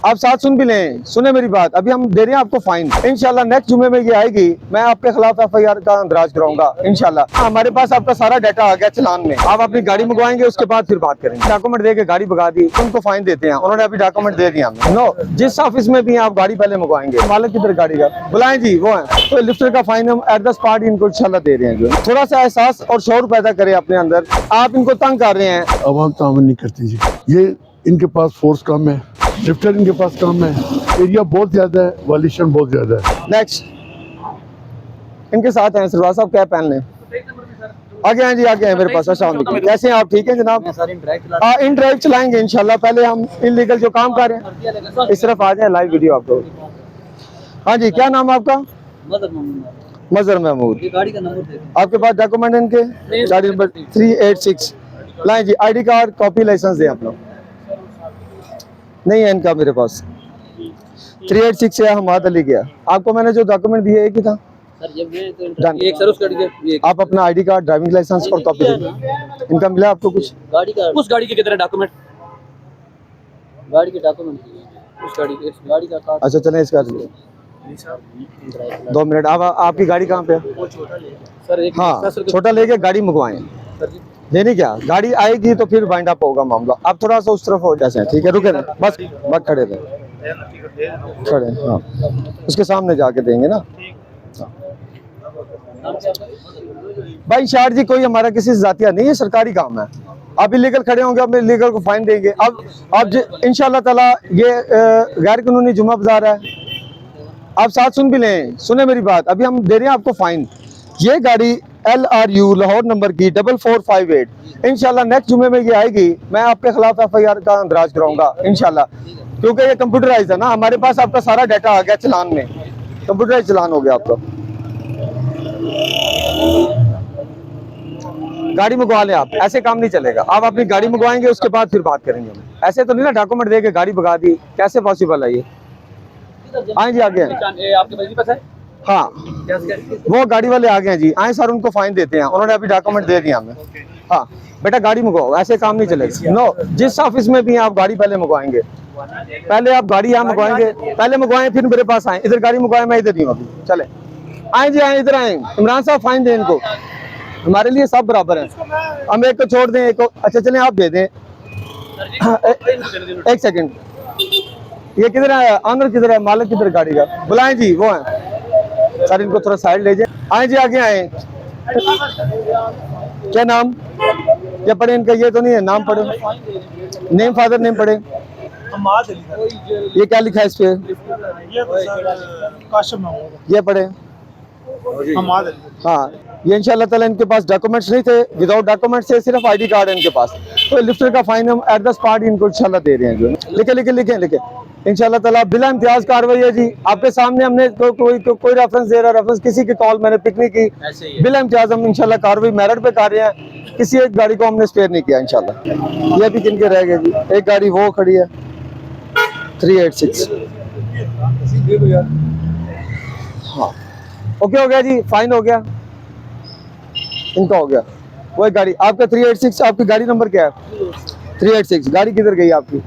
आप साथ सुन भी लें, सुने मेरी बात। अभी हम दे रहे हैं आपको फाइन, इंशाल्लाह नेक्स्ट जुमे में ये आएगी, मैं आपके खिलाफ FIR का अंदराज कराऊंगा इंशाल्लाह। हमारे पास आपका सारा डाटा आ गया चलान में, आप अपनी गाड़ी मंगवाएंगे, उसके बाद फिर बात करेंगे। डॉक्यूमेंट दे के गाड़ी भगा दी, उनको फाइन देते हैं, उन्होंने अभी डॉक्यूमेंट दे दिया हमें। नो, जिस ऑफिस में भी आप गाड़ी पहले मंगवाएंगे, मालिक किधर गाड़ी का बुलाएं जी, वो है तो लिफ्टर का फाइन हम एट द स्पॉट इनको इंशाल्लाह दे रहे हैं। जो थोड़ा सा एहसास और शौर पैदा करें अपने अंदर, आप इनको तंग कर रहे हैं। आवाम तामन नहीं करती जी, ये इनके पास फोर्स कम है, लिफ्टर इनके पास कम है, एरिया बहुत ज्यादा है, वालिशन बहुत ज्यादा है। नेक्स्ट इनके साथ हैं सरवार साहब, क्या पहन लें, आगे हैं जी, आगे हैं मेरे पास। अस्सलाम वालेकुम, कैसे हैं आप? ठीक हैं जनाब? इन ड्राइव चलाएंगे इंशाल्लाह। पहले हम इलीगल जो काम कर रहे हैं इस तरफ आ जाए, लाइव वीडियो आपको। हाँ जी, क्या नाम है आपका? मजहर महमूद। गाड़ी का नंबर दे आपके पास डॉक्यूमेंट इनके? गाड़ी नंबर 386 लाएं जी, ID कार्ड, कॉपी, लाइसेंस दें आप लोग। नहीं है इनका मेरे पास। 386 से हमाद अली गया। आपको मैंने जो डॉक्यूमेंट दिए एक ही था सर, जब ये तो Done. एक सर उस गाड़ी के आप अपना ID कार्ड, ड्राइविंग लाइसेंस और कॉपी दें। इनका मिला आपको कुछ? गाड़ी का उस गाड़ी के कितने डॉक्यूमेंट, गाड़ी के डॉक्यूमेंट उस गाड़ी के, गाड़ी का कार्ड। अच्छा चलें, इसका 2 मिनट। आप आपकी गाड़ी कहाँ पे है? सर एक हाँ, छोटा लेके गाड़ी मंगवाएं। लेनी क्या, गाड़ी आएगी तो फिर बाइंड अप होगा मामला। आप थोड़ा सा उस तरफ हो जैसे, ठीक है? रुके ना, बस खड़े रहे, खड़े। हाँ, उसके सामने जाके देंगे ना। भाई शार जी, कोई हमारा किसी से जातिया नहीं है, सरकारी काम है। आप इलीगल खड़े होंगे, आप इलीगल को फाइन देंगे। अब इंशाल्लाह ताला ये गैर कानूनी जुमा बाजार है। आप साथ सुन भी लें, सुने मेरी बात। अभी हम दे रहे हैं आपको फाइन। ये गाड़ी LRU लाहौर नंबर की 4458 इंशाल्लाह नेक्स्ट जुमे में ये आएगी, मैं आपके खिलाफ FIR का अंदराज कराऊंगा इंशाल्लाह, क्योंकि ये कंप्यूटराइज है ना। हमारे पास आपका सारा डाटा आ गया चलान में, कंप्यूटराइज चलान हो गया आपका। गाड़ी मंगवा लें आप, ऐसे काम नहीं चलेगा। आप अपनी गाड़ी मंगवाएंगे, उसके बाद फिर बात करेंगे हम। ऐसे तो नहीं ना डॉक्यूमेंट दे के गाड़ी भगा दी, कैसे पॉसिबल है ये? आए जी, आगे हैं। आपके पास ही पास है? हाँ, वो गाड़ी वाले आ गए हैं जी। आए सर, उनको फाइन देते हैं, उन्होंने अभी डॉक्यूमेंट दे दिया हमें। हाँ बेटा, गाड़ी मंगवाओ, ऐसे काम नहीं चलेगा। नो, जिस ऑफिस में भी आप गाड़ी पहले मंगवाएंगे, पहले आप गाड़ी यहाँ मंगवाएंगे, पहले मंगवाएं फिर मेरे पास आए। इधर गाड़ी मंगवाएं, मैं इधर नहीं हूँ अभी। चले, आए जी, आए, इधर आए। इमरान साहब फाइन दें इनको, हमारे लिए सब बराबर है। हम एक को छोड़ दें, एक को। अच्छा चलें, आप दे दें। एक सेकंड, ये किधर है? ऑनर किधर है? मालिक किधर गाड़ी का? बुलाएं जी, वो है सर। इनको थोड़ा साइड ले जाए। आए जी, आगे आए। क्या नाम क्या पढ़े इनका? ये तो नहीं है, नाम पढ़े, नेम, फादर नेम पढ़े। ये क्या लिखा है इस पे? ये पढ़े। हाँ, ये इंशाल्लाह ताला इनके पास डॉक्यूमेंट्स नहीं थे, विदाउट डॉक्यूमेंट्स से सिर्फ ID कार्ड है इनके पास। तो लिफ्टर का फाइन हम एट द स्पॉट इनको इंशाल्लाह दे रहे हैं। जो लिखे इंशाल्लाह ताला बिला इम्तियाज कार्रवाई है जी। आपके सामने हमने कोई रेफरेंस दे रहा, रेफरेंस किसी की कॉल मैंने पिक नहीं की, बिला इम्तियाज हम इंशाल्लाह कार्रवाई मेरिट पे कर रहे हैं। किसी एक गाड़ी को हमने स्पेयर नहीं किया इंशाल्लाह। ये भी किनके रह गए जी? एक गाड़ी वो खड़ी है 386। हाँ, ओके हो गया जी, फाइन हो गया, इनका हो गया। वही गाड़ी आपका 386, आपकी गाड़ी नंबर क्या है? 386। गाड़ी किधर गई आपकी?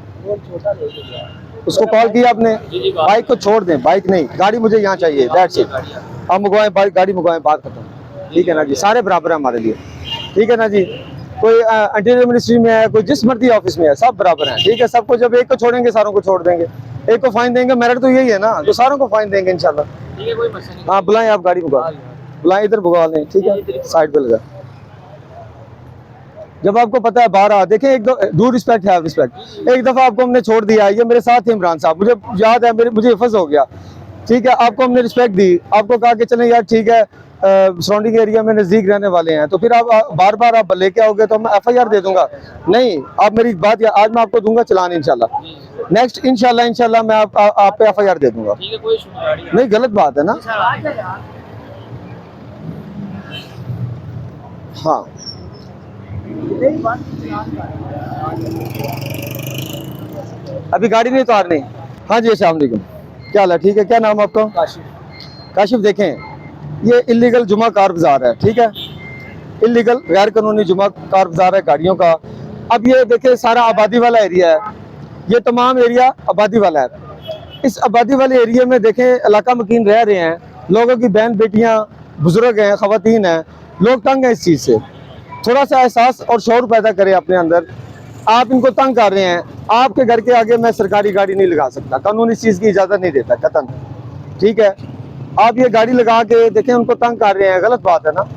उसको कॉल किया आपने? बाइक को छोड़ दें, बाइक नहीं, गाड़ी मुझे यहाँ चाहिए, दैट्स इट। आप मंगवाएं बाइक, गाड़ी मंगवाएं, बात खत्म। ठीक है ना जी, सारे बराबर है हमारे लिए। ठीक है ना जी, कोई इंटीरियर मिनिस्ट्री में है, कोई जिस मर्जी ऑफिस में है, सब बराबर है। ठीक है, सबको जब एक को छोड़ेंगे सारों को छोड़ देंगे, एक को फाइन देंगे, मेरिट तो यही है ना, तो सारों को फाइन देंगे इंशाल्लाह। हाँ, बुलाएं, आप गाड़ी मंगवा बुलाएं, इधर भगवा लें। ठीक है, साइड पे लगा। जब आपको पता है बाहर देखें, एक डू रिस्पेक्ट है रिस्पेक्ट। एक दफा आपको हमने छोड़ दिया, ये मेरे साथ थे इमरान साहब, मुझे याद है, मुझे हिफज हो गया। ठीक है, आपको हमने रिस्पेक्ट दी, आपको कहा कि चलें यार ठीक है, सराउंडिंग एरिया में नजदीक रहने वाले हैं, तो फिर आप बार बार आप लेके आओगे तो मैं FIR दे दूंगा। नहीं, आप मेरी बात, आज मैं आपको दूंगा चलान इंशाल्लाह, नेक्स्ट इंशाल्लाह मैं आप पे FIR दे दूंगा। नहीं, गलत बात है ना। हाँ, अभी गाड़ी नहीं उतारनी। हाँ जी, अस्सलाम वालेकुम, क्या हाल है? ठीक है, क्या नाम आपका? काशिफ। देखें, ये इलीगल जुमा कार बाजार है। ठीक है, इलीगल गैर कानूनी जुमा कार बाजार है गाड़ियों का। अब ये देखें, सारा आबादी वाला एरिया है, ये तमाम एरिया आबादी वाला है। इस आबादी वाले एरिया में देखें इलाका मकीन रह रहे हैं, लोगों की बहन बेटियां बुजुर्ग हैं, ख़वातीन हैं, लोग तंग हैं इस चीज़ से। थोड़ा सा एहसास और शौर पैदा करें अपने अंदर। आप इनको तंग कर रहे हैं, आपके घर के आगे मैं सरकारी गाड़ी नहीं लगा सकता, कानून इस चीज़ की इजाज़त नहीं देता कतन, ठीक है। आप ये गाड़ी लगा के देखें उनको तंग कर रहे हैं, गलत बात है ना।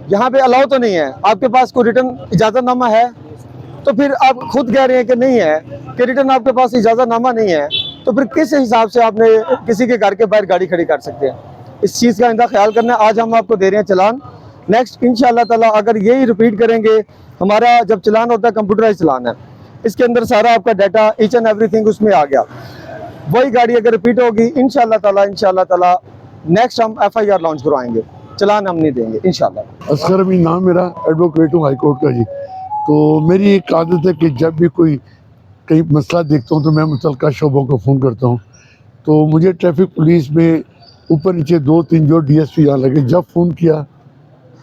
यहाँ पे अलाउ तो नहीं है, आपके पास कोई रिटर्न इजाज़तनामा है तो फिर आप खुद कह रहे हैं कि नहीं है, कि रिटर्न आपके पास इजाज़तनामा नहीं है, तो फिर किस हिसाब से आपने किसी के घर के बाहर गाड़ी खड़ी कर सकते हैं। इस चीज़ का इनका ख्याल करना है। आज हम आपको दे रहे हैं चलान, नेक्स्ट इंशाल्लाह ताला अगर यही रिपीट करेंगे, हमारा जब चलान होता है कंप्यूटराइज चलान है, इसके अंदर सारा आपका डाटा ईच एंड एवरीथिंग उसमें आ गया। वही गाड़ी अगर रिपीट होगी इंशाल्लाह ताला नेक्स्ट हम FIR लॉन्च करवाएंगे, चलान हम नहीं देंगे इंशाल्लाह। असगर अमीन नाम मेरा, एडवोकेट हूँ हाई कोर्ट का जी। तो मेरी एक आदत है कि जब भी कोई कहीं मसला देखता हूँ तो मैं मुतल्लिका शोबों को फ़ोन करता हूँ। तो मुझे ट्रैफिक पुलिस में ऊपर नीचे 2-3 जो DSP यहाँ लगे, जब फ़ोन किया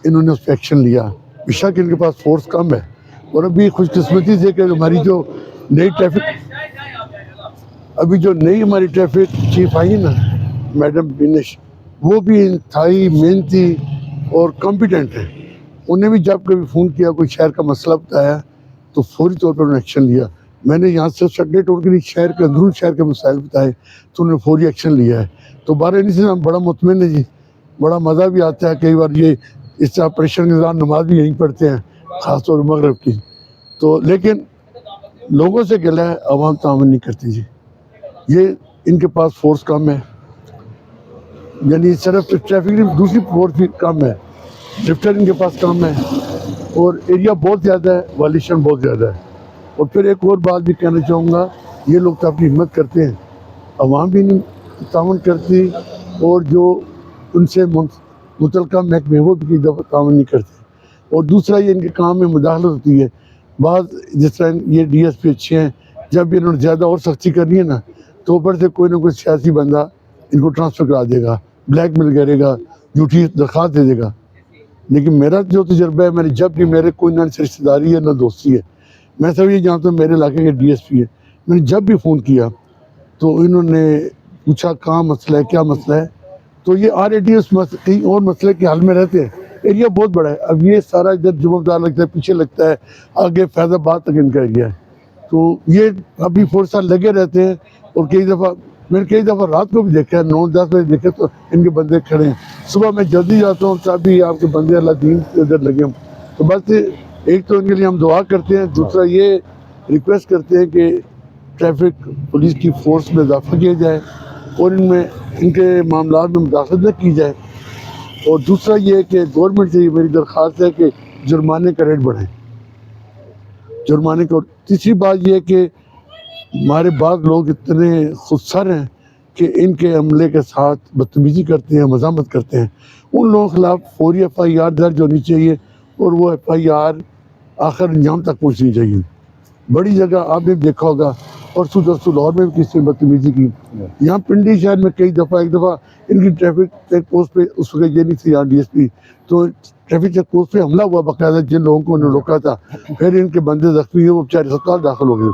इन्होंने उस पर एक्शन लिया। बेशक इनके पास फोर्स कम है, और अभी खुशकिस्मती से कि हमारी जो नई हमारी ट्रैफिक चीफ आई है ना, मैडम बिनेश, वो भी इंतहाई मेहनती और कॉम्पिटेंट है। उन्हें भी जब कभी फ़ोन किया, कोई शहर का मसला बताया तो फौरी तौर पर उन्होंने एक्शन लिया। मैंने यहाँ से सेक्रेटरी उनके लिए शहर के अंदरून शहर के मसाइल बताए तो उन्होंने फौरी एक्शन लिया है। तो 12 इन्हीं से हम बड़ा मुतमिन है जी, बड़ा मज़ा भी आता है। कई बार ये इस ऑपरेशन के दौरान नमाज भी यहीं पढ़ते हैं, ख़ासतौर मगरब की। तो लेकिन लोगों से गिला है, आवाम तामन नहीं करती जी। ये इनके पास फोर्स कम है, यानी सिर्फ ट्रैफिक दूसरी फोर्स भी कम है, लिफ्टर इनके पास कम है, और एरिया बहुत ज़्यादा है, वालिशन बहुत ज़्यादा है। और फिर एक और बात भी कहना चाहूँगा, ये लोग तो अपनी हिम्मत करते हैं, आवाम भी नहीं तामन करती, और जो उनसे मुतल्लिका महकमे वो भी तामन नहीं करते। और दूसरा ये इनके काम में मुदाखलत होती है। बाद जिस तरह ये DSP अच्छे हैं, जब इन्होंने ज़्यादा और सख्ती करनी है ना, तो ऊपर से कोई ना कोई सियासी बंदा इनको ट्रांसफ़र करा देगा, ब्लैकमेल करेगा, झूठी दरख्वास्त दे देगा। लेकिन मेरा जो तजर्बा है, मैंने जब भी मेरे कोई ना रिश्तेदारी है ना दोस्ती है, मैं सब ये जानता हूँ मेरे इलाके के DSP है, मैंने जब भी फ़ोन किया तो इन्होंने पूछा कहाँ मसला है, क्या मसला है। तो ये ऑलरेडी उस कहीं और मसले के हल में रहते हैं। एरिया बहुत बड़ा है, अब ये सारा इधर जुम्मदार लगता है, पीछे लगता है, आगे फैज़ाबाद तक इनका एरिया है। तो ये अभी फोर्सा लगे रहते हैं। और मैंने कई दफ़ा रात को भी देखा है, 9-10 बजे देखे तो इनके बंदे खड़े हैं। सुबह मैं जल्दी जाता हूँ तब भी आपके बंदे अल्लाह दीन के उधर लगे हैं। तो बस एक तो इनके लिए हम दुआ करते हैं, दूसरा ये रिक्वेस्ट करते हैं कि ट्रैफिक पुलिस की फोर्स में इजाफा किया जाए और इनके मामला में मुदाखलत न की जाए। और दूसरा ये है कि गवर्नमेंट से मेरी दरख्वास्त है कि जुर्माने का रेट बढ़ाएं, जुर्माने का। तीसरी बात यह है कि हमारे बाद लोग इतने खुदसर हैं कि इनके अमले के साथ बदतमीजी करते हैं, मज़ामत करते हैं। उन लोगों के खिलाफ फौरी FIR दर्ज होनी चाहिए, और वो FIR आखिर अंजाम तक पहुँचनी चाहिए। बड़ी जगह आपने देखा होगा, परसों दरसों लाहौर में भी किसी ने बदतमीजी की। यहाँ पिंडी शहर में एक दफ़ा इनकी ट्रैफिक चेक पोस्ट पे, उस वक्त ये नहीं थी यहाँ DSP, तो ट्रैफिक चेक पोस्ट पे हमला हुआ बाकायदा, जिन लोगों को उन्होंने रोका था। फिर इनके बंदे जख्मी हुए, वो बेचारे अस्पताल दाखिल हो गए।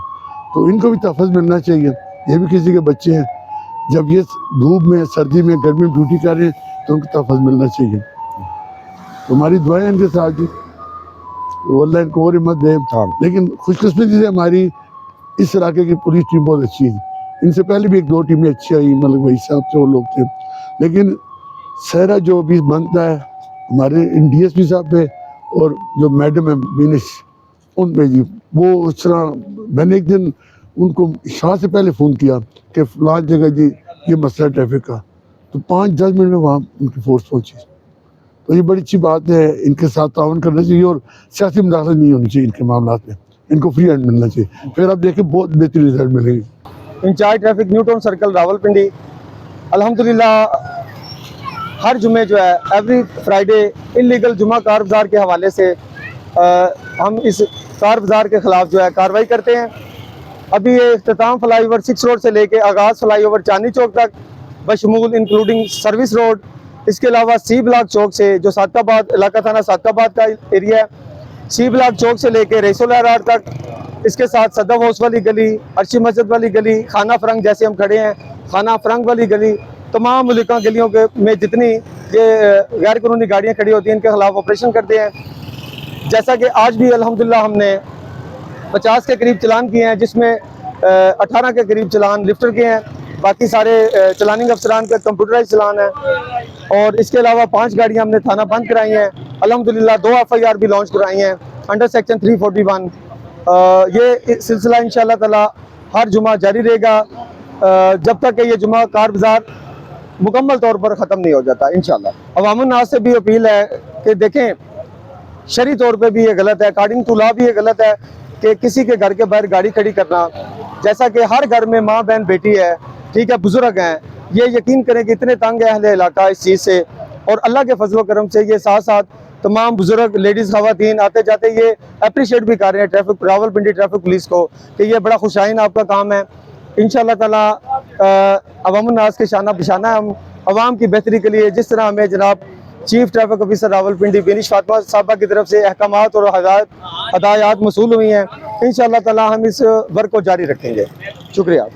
तो इनको भी तहफ़्फ़ुज़ मिलना चाहिए, ये भी किसी के बच्चे हैं। जब ये धूप में, सर्दी में, गर्मी में ड्यूटी कर रहे हैं तो उनको तहफ़्फ़ुज़ मिलना चाहिए। तो हमारी दुआएं इनके साथ जी, अल्लाह इनको और हिम्मत दे। लेकिन खुशकिस्मती से हमारी इस इलाके की पुलिस टीम बहुत अच्छी है। इनसे पहले भी 1-2 टीमें अच्छी आई, मतलब वही साहब से वो लोग थे। लेकिन सहरा जो अभी बनता है हमारे इन DSP साहब पे, और जो मैडम है बिनेश, उन पे जी, वो उस तरह मैंने एक दिन उनको शाह से पहले फ़ोन किया कि फलां जगह जी ये मसला ट्रैफिक का, तो 5-10 मिनट में वहाँ उनकी फोर्स पहुँची। तो ये बड़ी अच्छी बात है, इनके साथ ताउन करना चाहिए, और सियासी मुदाखलत नहीं होनी चाहिए इनके मामला में, इनको फ्री हैंड मिलना चाहिए। फिर आप देखें बहुत बेहतरीन रिजल्ट मिलेंगे। Incharge traffic Newtown circle Rawalpindi, अल्हम्दुलिल्लाह हर जुमे जो है एवरी फ्राइडे इल्लीगल जुमा कार बाज़ार के हवाले से हम इस कार बाज़ार के ख़िलाफ़ जो है कार्रवाई करते हैं। अभी ये इख्तिताम फ्लाईओवर 6 रोड से लेके आगाज़ फ्लाईओवर चांदनी चौक तक बशमूल इंक्लूडिंग सर्विस रोड, इसके अलावा C ब्लॉक चौक से जो सादकाबाद इलाका थाना सादकाबाद का एरिया है, C ब्लॉक चौक से लेके रईसुल्लाह तक, इसके साथ सदफ हाउस वाली गली, अर्शी मस्जिद वाली गली, खाना फरंग जैसे हम खड़े हैं खाना फ्रंग वाली गली, तमाम मुल्का गलियों के में जितनी ये गैर कानूनी गाड़ियाँ खड़ी होती हैं इनके खिलाफ ऑपरेशन करते हैं। जैसा कि आज भी अल्हम्दुलिल्लाह हमने 50 के करीब चलान किए हैं, जिसमें 18 के करीब चलान लिफ्टर के हैं, बाकी सारे चलानिंग अफसरान के कंप्यूटराइज चलान है। और इसके अलावा 5 गाड़ियाँ हमने थाना बंद कराई हैं। अल्हम्दुलिल्लाह 2 FIR भी लॉन्च कराई हैं अंडर सेक्शन 341। ये सिलसिला इंशाअल्लाह ताला हर जुमा जारी रहेगा जब तक कि ये जुमा कार बाजार मुकम्मल तौर पर ख़त्म नहीं हो जाता इंशाअल्लाह। अवामुन नास से भी अपील है कि देखें, शरी तौर पे भी ये गलत है, अकॉर्डिंग टू लॉ भी ये गलत है कि किसी के घर के बाहर गाड़ी खड़ी करना। जैसा कि हर घर में माँ बहन बेटी है, ठीक है, बुजुर्ग हैं, ये यकीन करें कि इतने तंग है अहले इलाका इस चीज़ से, और अल्लाह के फजल करम से ये साथ साथ तमाम बुजुर्ग लेडीज़ खवातीन आते जाते ये अप्रिशिएट भी कर रहे हैं ट्रैफिक रावलपिंडी ट्रैफिक पुलिस को कि ये बड़ा खुशाइन आपका काम है। इंशाअल्लाह ताला अवामुन नास के शाना बिशाना हम अवाम की बेहतरी के लिए जिस तरह हमें जनाब chief traffic officer Rawalpindi Benish Fatima साहबा की तरफ से अहकामात और हदायत मसूल हुई हैं, इंशाअल्लाह ताला हम इस वर्क को जारी रखेंगे। शुक्रिया।